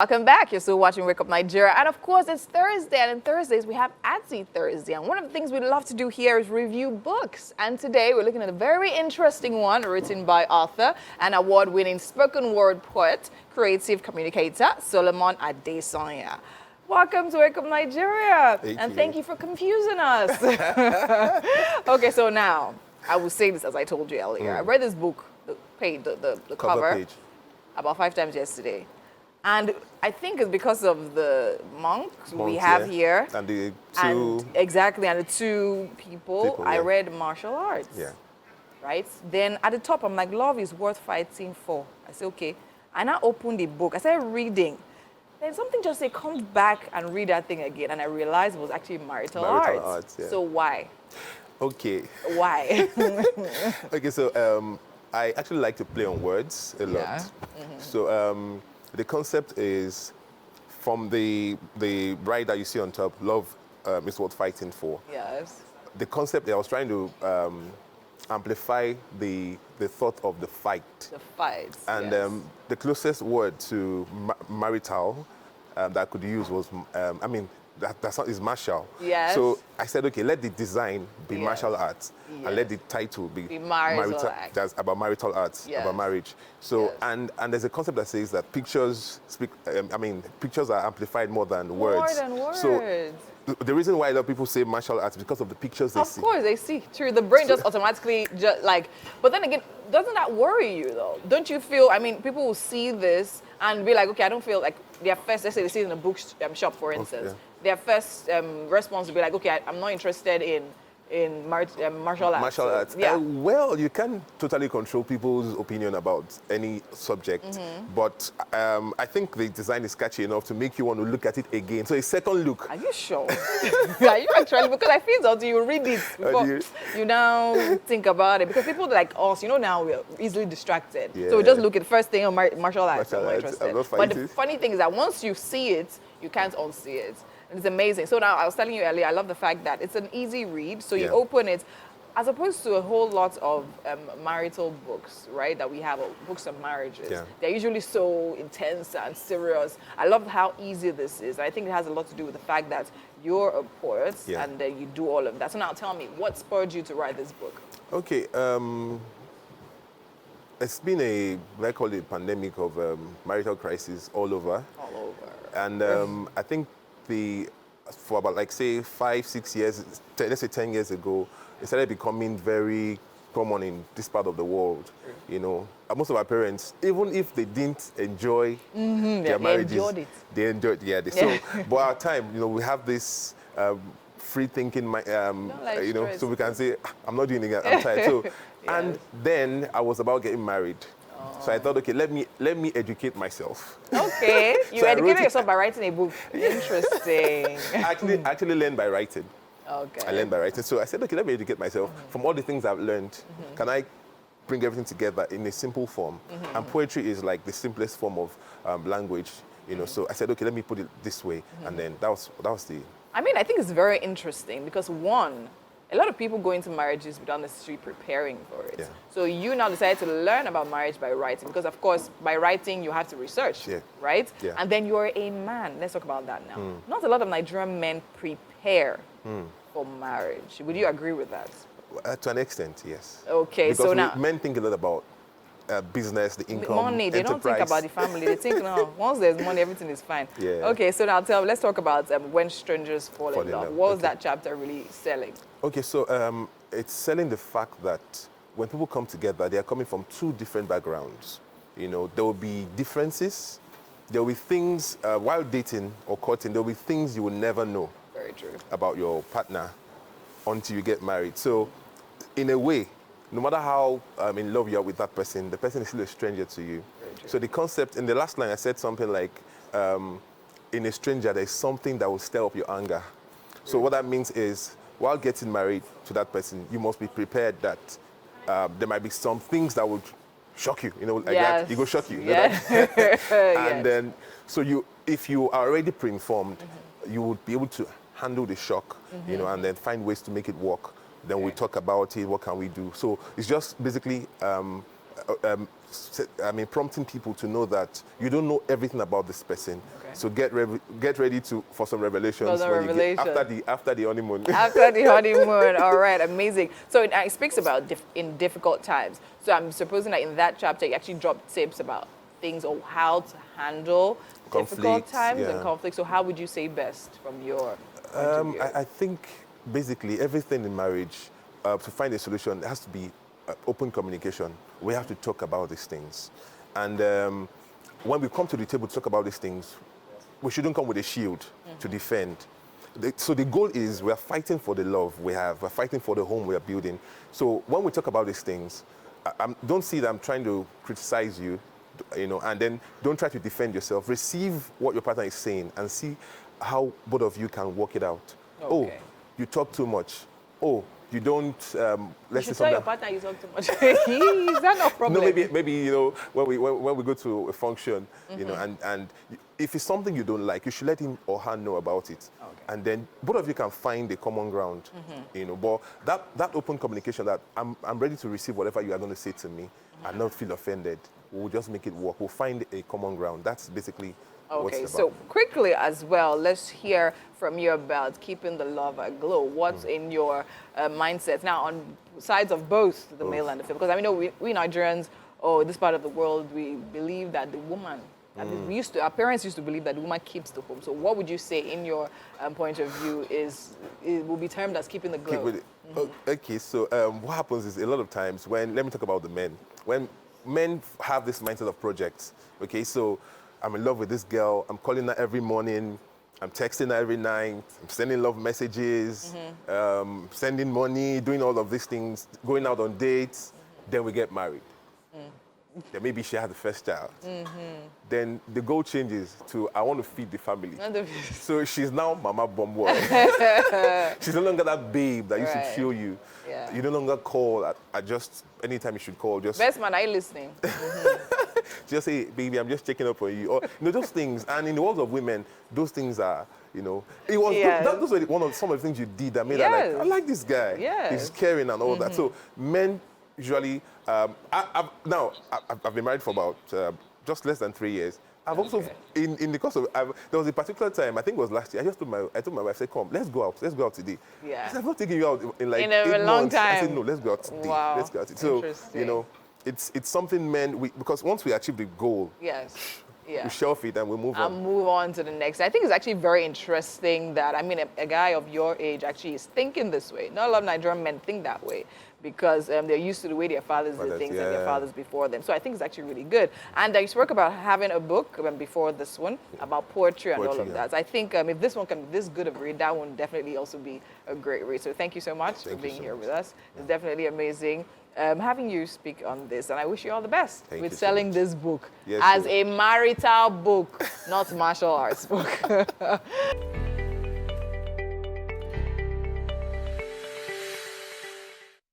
Welcome back. You're still watching Wake Up Nigeria. And of course, it's Thursday. And on Thursdays, we have Auntie Thursday. And one of the things we love to do here is review books. And today, we're looking at a very interesting one written by author and award-winning spoken word poet, creative communicator, Solomon Adesanya. Welcome to Wake Up Nigeria. Thank you for confusing us. Okay, so now, I will say this as I told you earlier. I read this book, the cover page, about 5 times yesterday. And I think it's because of the monks we have here. And the two... And the two people. I read martial arts. Yeah. Right? Then at the top, I'm like, love is worth fighting for. I said, okay. And I opened the book. I started reading. Then something just said, come back and read that thing again. And I realized it was actually marital arts. Yeah. So why? Okay. Why? Okay, so I actually like to play on words a lot. Yeah. So the concept is from the right that you see on top, love is worth fighting for. Yes. The concept, I was trying to amplify the thought of the fight. The fight. And yes. The closest word to marital that I could use was, that's not, is martial. Yes. So I said, okay, let the design be Yes. martial arts, Yes. and let the title be marital act. That's about marital arts, Yes. about marriage. So Yes. and there's a concept that says that pictures speak. Pictures are amplified more than words. More than words. So the reason why a lot of people say martial arts is because of the pictures they see. Of course, they see. True. The brain just automatically, but then again, doesn't that worry you, though? Don't you feel, people will see this and be like, okay, I don't feel like their first, let's say they see it in a book shop, for instance. Yeah. Their first response will be like, okay, I'm not interested in martial arts. Martial arts. Yeah. Well, you can't totally control people's opinion about any subject, but I think the design is catchy enough to make you want to look at it again. So a second look. Are you sure? Are you actually? Because I feel until you read it before you now think about it. Because people like us, now we're easily distracted. Yeah. So we just look at the first thing on martial arts. I'm not arts. interested. I'm not But the fighting. funny thing is that once you see it, you can't unsee it. And it's amazing. So now I was telling you earlier, I love the fact that it's an easy read. So you open it, as opposed to a whole lot of marital books, right, that we have, books on marriages. Yeah. They're usually so intense and serious. I love how easy this is. I think it has a lot to do with the fact that you're a poet and you do all of that. So now tell me, what spurred you to write this book? Okay. It's been I call it a pandemic of marital crisis all over. All over. And I think for about, say, 5-6 years, let's say 10 years ago, it started becoming very common in this part of the world. Most of our parents, even if they didn't enjoy their marriages, they enjoyed it. So, but our time, we have this free thinking, so we can say, I'm not doing it, I'm tired. So, and then I was about getting married. So I thought, okay, let me educate myself. Okay, you educated yourself by writing a book. Interesting. I actually learned by writing. Okay. I learned by writing. So I said, okay, let me educate myself. From all the things I've learned, can I bring everything together in a simple form? And poetry is like the simplest form of language, So I said, okay, let me put it this way. And then that was the... I think it's very interesting because one, a lot of people go into marriages without necessarily preparing for it. Yeah. So you now decided to learn about marriage by writing because, of course, by writing, you have to research, right? Yeah. And then you're a man. Let's talk about that now. Not a lot of Nigerian men prepare for marriage. Would you agree with that? To an extent, yes. Okay, because so now... men think a lot about business, the income, money. They don't think about the family. They think, no, once there's money, everything is fine. Yeah. Okay, so now let's talk about When Strangers Fall in Love. What was that chapter really selling? Okay, so it's selling the fact that when people come together, they are coming from two different backgrounds. There will be differences. There will be things, while dating or courting, there will be things you will never know. Very true. About your partner until you get married. So, in a way, no matter how in love you are with that person, the person is still a stranger to you. So the concept, in the last line, I said something like, in a stranger, there's something that will stir up your anger. So what that means is, while getting married to that person, you must be prepared that there might be some things that would shock you, that. It will shock you. And then, so if you are already pre-informed, you would be able to handle the shock, and then find ways to make it work. Then we talk about it, what can we do? So it's just basically prompting people to know that you don't know everything about this person. Okay. So get ready for some revelations after the honeymoon. After the honeymoon, all right, amazing. So it speaks about in difficult times. So I'm supposing that in that chapter, you actually dropped tips about things or how to handle difficult times and conflict. So how would you say best from your point of view? I think basically everything in marriage, to find a solution, has to be open communication. We have to talk about these things. And when we come to the table to talk about these things, we shouldn't come with a shield to defend. So the goal is we're fighting for the love we have. We're fighting for the home we are building. So when we talk about these things, don't see that I'm trying to criticize you, and then don't try to defend yourself. Receive what your partner is saying and see how both of you can work it out. Okay. Oh, you talk too much. Oh, you don't. You should tell your partner you talk too much. Is that no problem? No, maybe when we go to a function, and if it's something you don't like, you should let him or her know about it, and then both of you can find a common ground. But that open communication, that I'm ready to receive whatever you are going to say to me, and not feel offended. We'll just make it work. We'll find a common ground. That's basically. Okay, so quickly as well, let's hear from you about keeping the love aglow. What's in your mindset now on sides of both the male and the female? Because I know we Nigerians, this part of the world, we believe that the woman, our parents used to believe that the woman keeps the home. So what would you say in your point of view it will be termed as keeping the glow? Okay, so what happens is a lot of times let me talk about the men. When men have this mindset of projects, okay, so I'm in love with this girl. I'm calling her every morning. I'm texting her every night. I'm sending love messages, sending money, doing all of these things, going out on dates. Then we get married. Then maybe she has the first child. Then the goal changes to I want to feed the family. So she's now Mama Bomboy. She's no longer that babe that used to chill you. Yeah. You no longer call at just anytime you should call. Just best man, are you listening? Just say, baby, I'm just checking up on you. Or those things. And in the world of women, those things are, it was those were some of the things you did that made her like, I like this guy. Yes. He's caring and all that. So men usually, I've been married for about just less than 3 years. I've also, in the course of, there was a particular time, I think it was last year, I told my wife, I said, come, let's go out today. Yeah. I said, I'm not taking you out in like in a 8 long months. time. I said, no, let's go out today. Wow. Let's go out today. So, it's something men, because once we achieve the goal, we shelf it and we move on. And move on to the next. I think it's actually very interesting that, a guy of your age actually is thinking this way. Not a lot of Nigerian men think that way because they're used to the way their fathers did things and their fathers before them. So I think it's actually really good. And you spoke about having a book before this one about poetry and all of that. So I think if this one can be this good of a read, that one definitely also be a great read. So thank you so much for being here with us. It's definitely amazing. Having you speak on this, and I wish you all the best with selling this book as a marital book, not martial arts book.